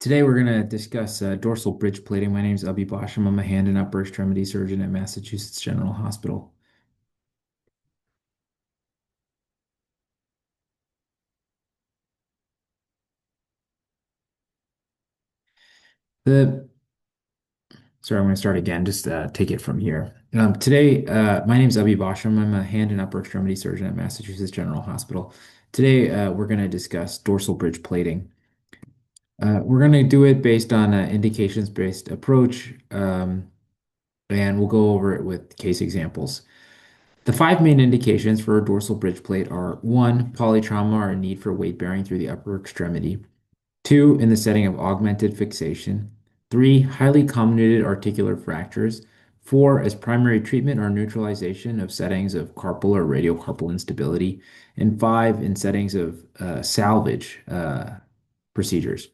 Today we're going to discuss dorsal bridge plating. My name is Abhi Bhashyam. I'm a hand and upper extremity surgeon at Massachusetts General Hospital. The Sorry, I'm going to start again. Just take it from here. Today, my name is Abhi Bhashyam. I'm a hand and upper extremity surgeon at Massachusetts General Hospital. Today, we're going to discuss dorsal bridge plating. We're going to do it based on an indications-based approach, and we'll go over it with case examples. The five main indications for a dorsal bridge plate are one, polytrauma or need for weight bearing through the upper extremity, two, in the setting of augmented fixation, three, highly comminuted articular fractures, four, as primary treatment or neutralization of settings of carpal or radiocarpal instability, and five, in settings of salvage procedures.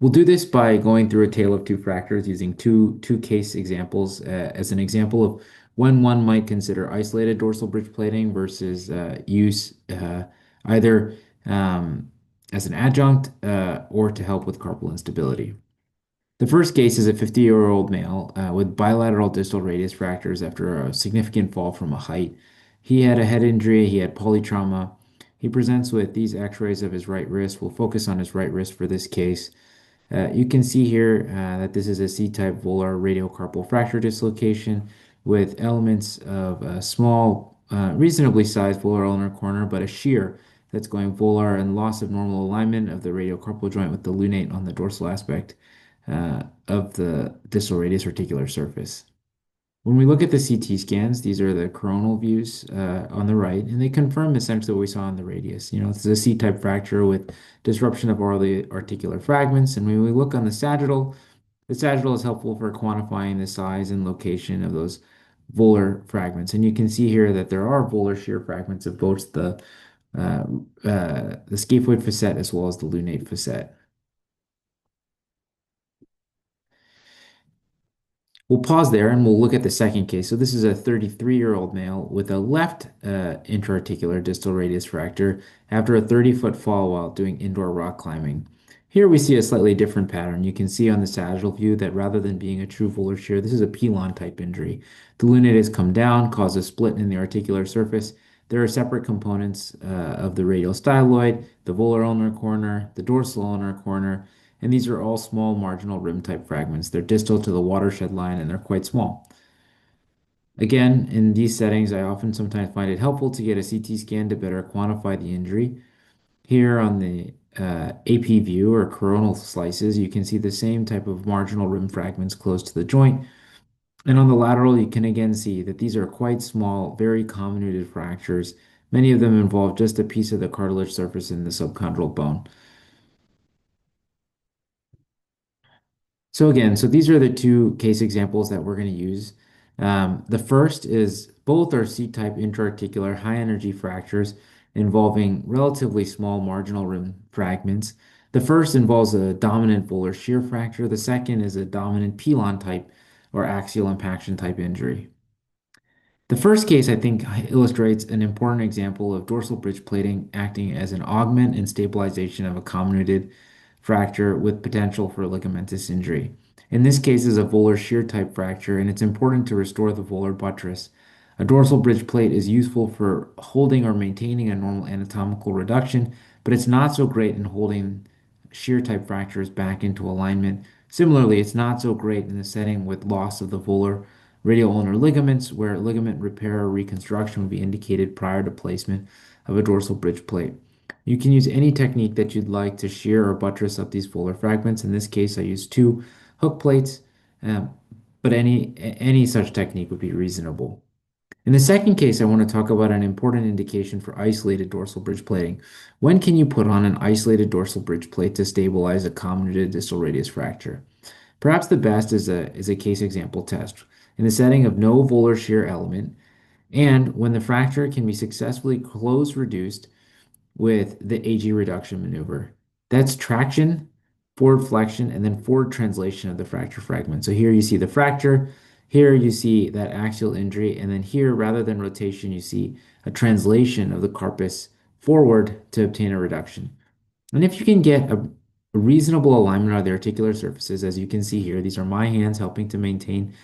We'll do this by going through a tale of two fractures using two case examples as an example of when one might consider isolated dorsal bridge plating versus use either as an adjunct or to help with carpal instability. The first case is a 50-year-old male with bilateral distal radius fractures after a significant fall from a height. He had a head injury, he had polytrauma. He presents with these x-rays of his right wrist. We'll focus on his right wrist for this case. You can see here that this is a C-type volar radiocarpal fracture dislocation with elements of a small, reasonably sized volar ulnar corner, but a shear that's going volar and loss of normal alignment of the radiocarpal joint with the lunate on the dorsal aspect of the distal radius articular surface. When we look at the CT scans, these are the coronal views on the right, and they confirm essentially what we saw on the radius. This is a C-type fracture with disruption of all the articular fragments. And when we look on the sagittal is helpful for quantifying the size and location of those volar fragments. And you can see here that there are volar shear fragments of both uh, the scaphoid facet as well as the lunate facet. We'll pause there and we'll look at the second case. So this is a 33-year-old male with a left intra-articular distal radius fracture after a 30-foot fall while doing indoor rock climbing. Here we see a slightly different pattern. You can see on the sagittal view that rather than being a true volar shear, this is a pilon type injury. The lunate has come down, caused a split in the articular surface. There are separate components of the radial styloid, the volar ulnar corner, the dorsal ulnar corner, and these are all small marginal rim type fragments. They're distal to the watershed line and they're quite small. Again, in these settings, I often sometimes find it helpful to get a CT scan to better quantify the injury. Here on the AP view or coronal slices, you can see the same type of marginal rim fragments close to the joint. And on the lateral, you can again see that these are quite small, very comminuted fractures. Many of them involve just a piece of the cartilage surface in the subchondral bone. So these are the two case examples that we're going to use. The first is both are C-type intra-articular high-energy fractures involving relatively small marginal rim fragments. The first involves a dominant volar shear fracture. The second is a dominant pilon type or axial impaction type injury. The first case, I think, illustrates an important example of dorsal bridge plating acting as an augment and stabilization of a comminuted fracture with potential for ligamentous injury. In this case, is a volar shear type fracture, and it's important to restore the volar buttress. A dorsal bridge plate is useful for holding or maintaining a normal anatomical reduction, but it's not so great in holding shear type fractures back into alignment. Similarly, it's not so great in the setting with loss of the volar radial ulnar ligaments, where ligament repair or reconstruction would be indicated prior to placement of a dorsal bridge plate. You can use any technique that you'd like to shear or buttress up these volar fragments. In this case, I used two hook plates, um, but any such technique would be reasonable. In the second case, I want to talk about an important indication for isolated dorsal bridge plating. When can you put on an isolated dorsal bridge plate to stabilize a comminuted distal radius fracture? Perhaps the best is a case example test in the setting of no volar shear element and when the fracture can be successfully close reduced with the AG reduction maneuver. That's traction, forward flexion, and then forward translation of the fracture fragment. So here you see the fracture, here you see that axial injury, and then here, rather than rotation, you see a translation of the carpus forward to obtain a reduction. And if you can get A reasonable alignment of the articular surfaces, as you can see here, these are my hands helping to maintain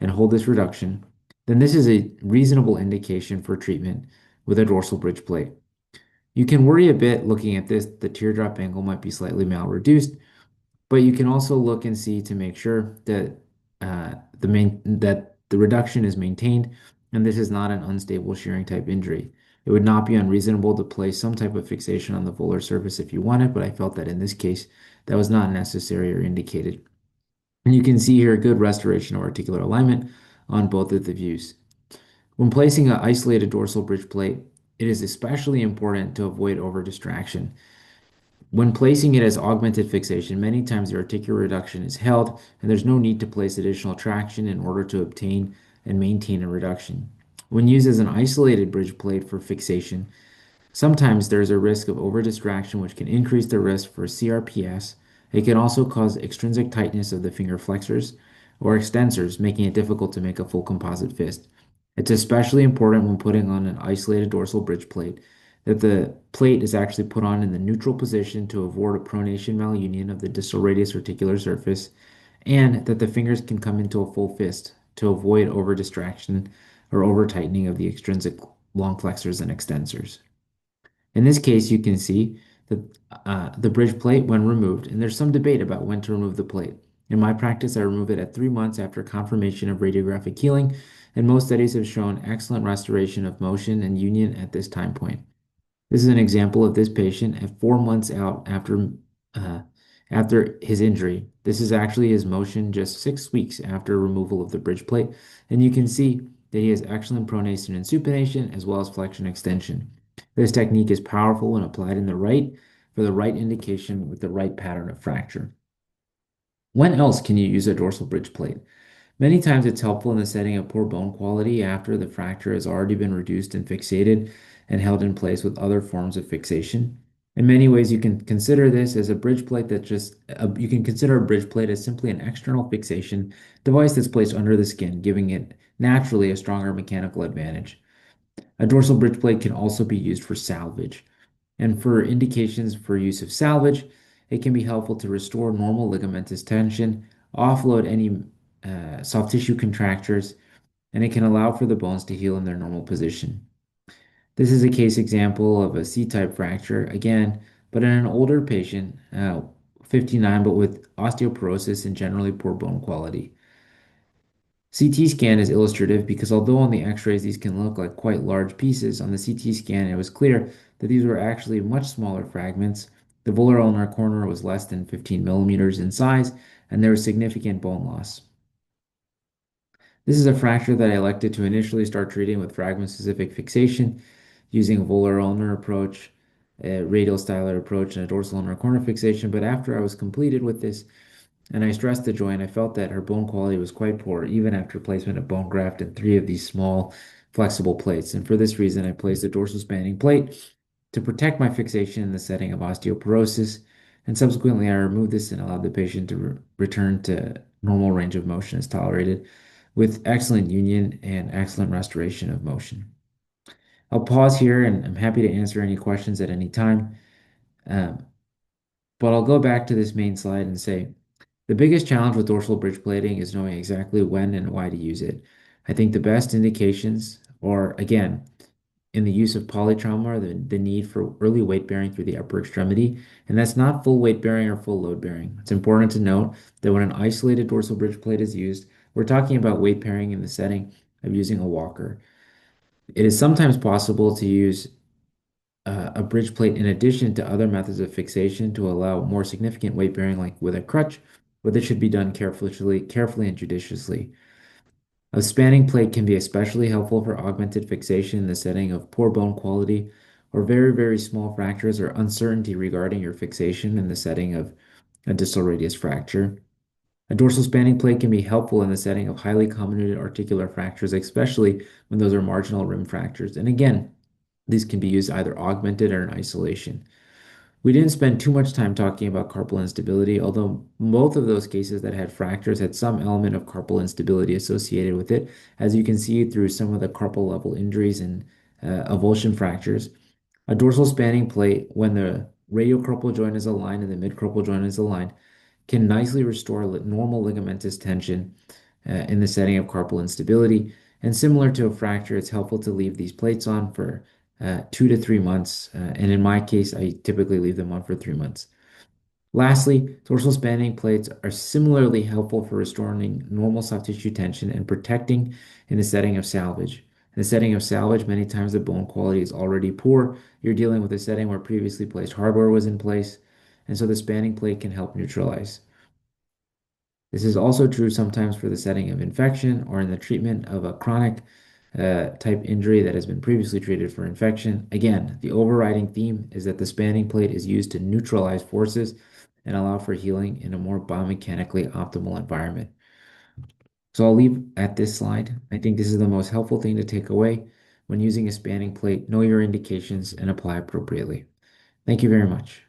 and hold this reduction, then this is a reasonable indication for treatment with a dorsal bridge plate. You can worry a bit looking at this, the teardrop angle might be slightly malreduced, but you can also look and see to make sure that that the reduction is maintained and this is not an unstable shearing type injury. It would not be unreasonable to place some type of fixation on the volar surface if you wanted, but I felt that in this case that was not necessary or indicated. And you can see here good restoration of articular alignment on both of the views. When placing an isolated dorsal bridge plate, it is especially important to avoid over distraction. When placing it as augmented fixation, many times the articular reduction is held, and there's no need to place additional traction in order to obtain and maintain a reduction. When used as an isolated bridge plate for fixation, sometimes there is a risk of over distraction, which can increase the risk for CRPS. It can also cause extrinsic tightness of the finger flexors or extensors, making it difficult to make a full composite fist. It's especially important when putting on an isolated dorsal bridge plate that the plate is actually put on in the neutral position to avoid a pronation malunion of the distal radius articular surface, and that the fingers can come into a full fist to avoid over distraction or over tightening of the extrinsic long flexors and extensors. In this case, you can see that the bridge plate when removed, and there's some debate about when to remove the plate. In my practice, I remove it at 3 months after confirmation of radiographic healing, and most studies have shown excellent restoration of motion and union at this time point. This is an example of this patient at 4 months out uh, after his injury. This is actually his motion just 6 weeks after removal of the bridge plate, and you can see that he has excellent pronation and supination as well as flexion extension. This technique is powerful when applied in the right for the right indication with the right pattern of fracture. When else can you use a dorsal bridge plate? Many times it's helpful in the setting of poor bone quality after the fracture has already been reduced and fixated and held in place with other forms of fixation. In many ways, you can consider this as a bridge plate you can consider a bridge plate as simply an external fixation device that's placed under the skin, giving it naturally a stronger mechanical advantage. A dorsal bridge plate can also be used for salvage. And for indications for use of salvage, it can be helpful to restore normal ligamentous tension, offload any soft tissue contractures, and it can allow for the bones to heal in their normal position. This is a case example of a C-type fracture, again, but in an older patient, 59, but with osteoporosis and generally poor bone quality. CT scan is illustrative because although on the x-rays these can look like quite large pieces, on the CT scan it was clear that these were actually much smaller fragments. The volar ulnar corner was less than 15 millimeters in size, and there was significant bone loss. This is a fracture that I elected to initially start treating with fragment-specific fixation using a volar ulnar approach, a radial stylet approach, and a dorsal ulnar corner fixation. But after I was completed with this, and I stressed the joint, I felt that her bone quality was quite poor, even after placement of bone graft and 3 of these small flexible plates. And for this reason, I placed a dorsal spanning plate to protect my fixation in the setting of osteoporosis. And subsequently, I removed this and allowed the patient to return to normal range of motion as tolerated, with excellent union and excellent restoration of motion. I'll pause here and I'm happy to answer any questions at any time. Um, but I'll go back to this main slide and say, the biggest challenge with dorsal bridge plating is knowing exactly when and why to use it. I think the best indications are, again, in the use of polytrauma are the need for early weight bearing through the upper extremity, and that's not full weight bearing or full load bearing. It's important to note that when an isolated dorsal bridge plate is used, we're talking about weight bearing in the setting of using a walker. It is sometimes possible to use a bridge plate in addition to other methods of fixation to allow more significant weight bearing, like with a crutch, but this should be done carefully and judiciously. A spanning plate can be especially helpful for augmented fixation in the setting of poor bone quality or very, very small fractures or uncertainty regarding your fixation in the setting of a distal radius fracture. A dorsal spanning plate can be helpful in the setting of highly comminuted articular fractures, especially when those are marginal rim fractures. And again, these can be used either augmented or in isolation. We didn't spend too much time talking about carpal instability, although both of those cases that had fractures had some element of carpal instability associated with it, as you can see through some of the carpal level injuries and avulsion fractures. A dorsal spanning plate, when the Radiocarpal joint is aligned and the midcarpal joint is aligned, can nicely restore normal ligamentous tension in the setting of carpal instability. And similar to a fracture, it's helpful to leave these plates on for 2 to 3 months. And in my case, I typically leave them on for 3 months. Lastly, dorsal spanning plates are similarly helpful for restoring normal soft tissue tension and protecting in the setting of salvage. In the setting of salvage, many times the bone quality is already poor. You're dealing with a setting where previously placed hardware was in place, and so the spanning plate can help neutralize. This is also true sometimes for the setting of infection or in the treatment of a chronic type injury that has been previously treated for infection. Again, the overriding theme is that the spanning plate is used to neutralize forces and allow for healing in a more biomechanically optimal environment. So I'll leave at this slide. I think this is the most helpful thing to take away. When using a spanning plate, know your indications and apply appropriately. Thank you very much.